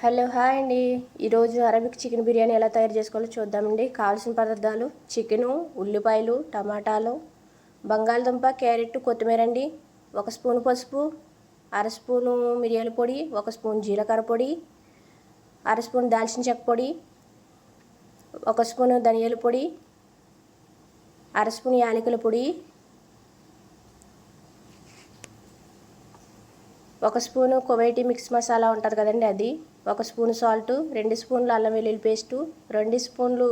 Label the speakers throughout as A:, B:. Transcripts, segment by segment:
A: Hello hi అండి. ఈరోజు Arabic chicken biryani ఎలా తయారు చేసుకోవాలో చూద్దామండి. కావాల్సిన పదార్థాలు: చికెను, ఉల్లిపాయలు, టమాటాలు, బంగాళదుంప, క్యారెట్, కొత్తిమీర అండి. 1 స్పూన్ పసుపు, 1/2 స్పూను మిరియాల పొడి, 1 స్పూన్ జీలకర్ర పొడి, 1/2 స్పూన్ దాల్చిన చెక్క పొడి, 1 స్పూను ధనియాల పొడి, 1/2 స్పూన్ యాలకుల పొడి, 1 స్పూను కువైటీ మిక్స్ మసాలా ఉంటుంది కదండి అది, 1 స్పూన్ సాల్ట్, 2 స్పూన్లు అల్లం వెల్లుల్లి పేస్టు, 2 స్పూన్లు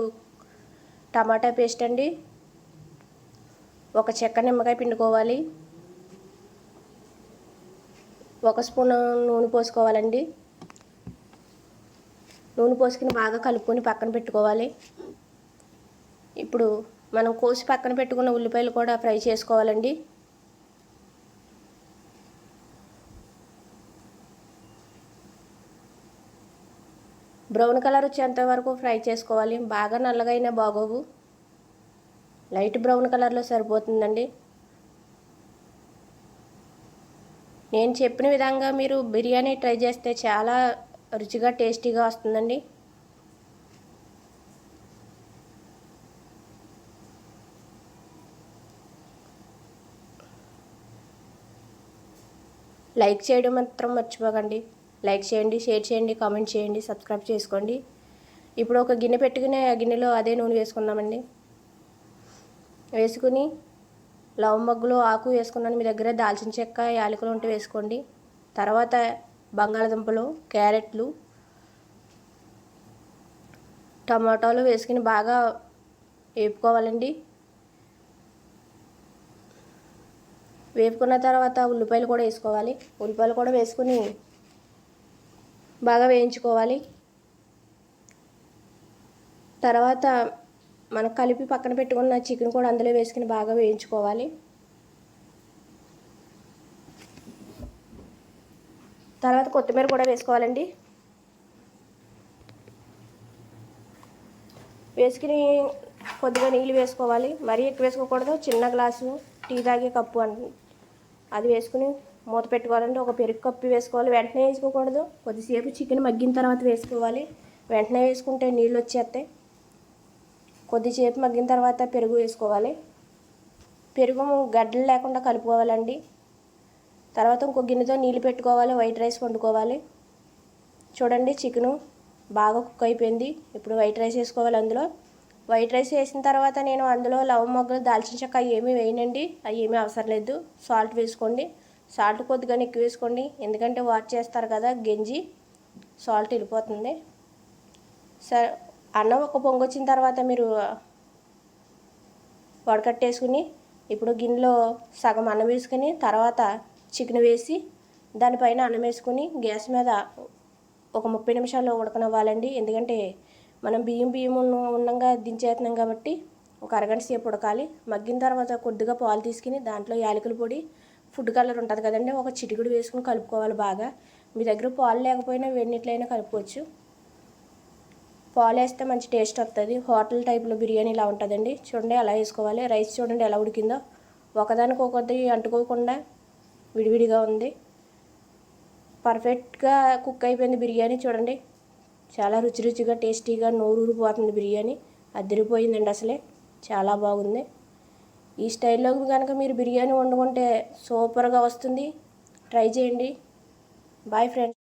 A: టమాటా పేస్ట్ అండి, 1 చెక్క నిమ్మకాయ పిండుకోవాలి, 1 స్పూన్ నూనె పోసుకోవాలండి. నూనె పోసుకుని బాగా కలుపుకొని పక్కన పెట్టుకోవాలి. ఇప్పుడు మనం కోసి పక్కన పెట్టుకున్న ఉల్లిపాయలు కూడా ఫ్రై చేసుకోవాలండి. బ్రౌన్ కలర్ వచ్చేంత వరకు ఫ్రై చేసుకోవాలి. బాగా నల్లగా అయినా బాగోవు, లైట్ బ్రౌన్ కలర్లో సరిపోతుందండి. నేను చెప్పిన విధంగా మీరు బిర్యానీ ట్రై చేస్తే చాలా రుచిగా టేస్టీగా వస్తుందండి. లైక్ చేయడం మాత్రం మర్చిపోకండి. లైక్ చేయండి, షేర్ చేయండి, కామెంట్ చేయండి, సబ్స్క్రైబ్ చేసుకోండి. ఇప్పుడు ఒక గిన్నె పెట్టుకుని ఆ గిన్నెలో అదే నూనె వేసుకుందామండి. వేసుకుని లవంగములు, ఆకు వేసుకున్నాను. మీ దగ్గర దాల్చిన చెక్క, యాలకులు ఉంటే వేసుకోండి. తర్వాత బంగాళదుంపలు, క్యారెట్లు, టమాటాలు వేసుకుని బాగా వేపుకోవాలండి. వేపుకున్న తర్వాత ఉల్లిపాయలు కూడా వేసుకోవాలి. ఉల్లిపాయలు కూడా వేసుకుని బాగా వేయించుకోవాలి. తర్వాత మనం కలిపి పక్కన పెట్టుకున్న చికెన్ కూడా అందులో వేసుకుని బాగా వేయించుకోవాలి. తర్వాత కొత్తిమీర కూడా వేసుకోవాలండి. వేసుకుని కొద్దిగా నీళ్ళు వేసుకోవాలి. మరీ ఎక్కువ వేసుకోకూడదు. చిన్న గ్లాసు టీ తాగే కప్పు అది వేసుకుని మూత పెట్టుకోవాలండి. ఒక పెరుగు కప్పు వేసుకోవాలి. వెంటనే వేసుకోకూడదు. కొద్దిసేపు చికెన్ మగ్గిన తర్వాత వేసుకోవాలి. వెంటనే వేసుకుంటే నీళ్ళు వచ్చేస్తాయి. కొద్దిసేపు మగ్గిన తర్వాత పెరుగు వేసుకోవాలి. పెరుగు గడ్డలు లేకుండా కలుపుకోవాలండి. తర్వాత ఇంకో గిన్నెతో నీళ్ళు పెట్టుకోవాలి. వైట్ రైస్ వండుకోవాలి. చూడండి, చికెను బాగా కుక్ అయిపోయింది. ఇప్పుడు వైట్ రైస్ వేసుకోవాలి. అందులో వైట్ రైస్ వేసిన తర్వాత నేను అందులో లవంగములు, దాల్చిన చెక్క ఏమీ వేయనండి. అవి ఏమీ అవసరం లేదు. సాల్ట్ వేసుకోండి. సాల్ట్ కొద్దిగా ఎక్కువ వేసుకోండి, ఎందుకంటే వాష్ చేస్తారు కదా గంజి, సాల్ట్ వెళ్ళిపోతుంది. సరే, అన్నం ఒక పొంగు వచ్చిన తర్వాత మీరు వడకట్టేసుకుని ఇప్పుడు గిన్నెలో సగం అన్నం వేసుకుని తర్వాత చికెన్ వేసి దానిపైన అన్నం వేసుకుని గ్యాస్ మీద ఒక 30 నిమిషాలు ఉడకనివ్వాలండి. ఎందుకంటే మనం బియ్యం ఉండంగా దించేస్తున్నాం కాబట్టి ఒక అరగంట సేపు ఉడకాలి. మగ్గిన తర్వాత కొద్దిగా పాలు తీసుకుని దాంట్లో యాలకుల పొడి, ఫుడ్ కలర్ ఉంటుంది కదండి, ఒక చిటికెడు వేసుకుని కలుపుకోవాలి బాగా. మీ దగ్గర పాలు లేకపోయినా వేడినీటిలైనా కలుపుకోవచ్చు. పాలు వేస్తే మంచి టేస్ట్ వస్తుంది. హోటల్ టైప్లో బిర్యానీ ఇలా ఉంటుందండి. చూడండి అలా వేసుకోవాలి. రైస్ చూడండి ఎలా ఉడికిందో, ఒకదానికి ఒకటి అంటుకోకుండా విడివిడిగా ఉంది. పర్ఫెక్ట్గా కుక్ అయిపోయింది బిర్యానీ. చూడండి, చాలా రుచిగా టేస్టీగా నోరూరిపోతుంది బిర్యానీ. అదిరిపోయిందండి, అసలే చాలా బాగుంది. ఈ స్టైల్లో కనుక మీరు బిర్యానీ వండుకుంటే సూపర్గా వస్తుంది. ట్రై చేయండి. Bye friends.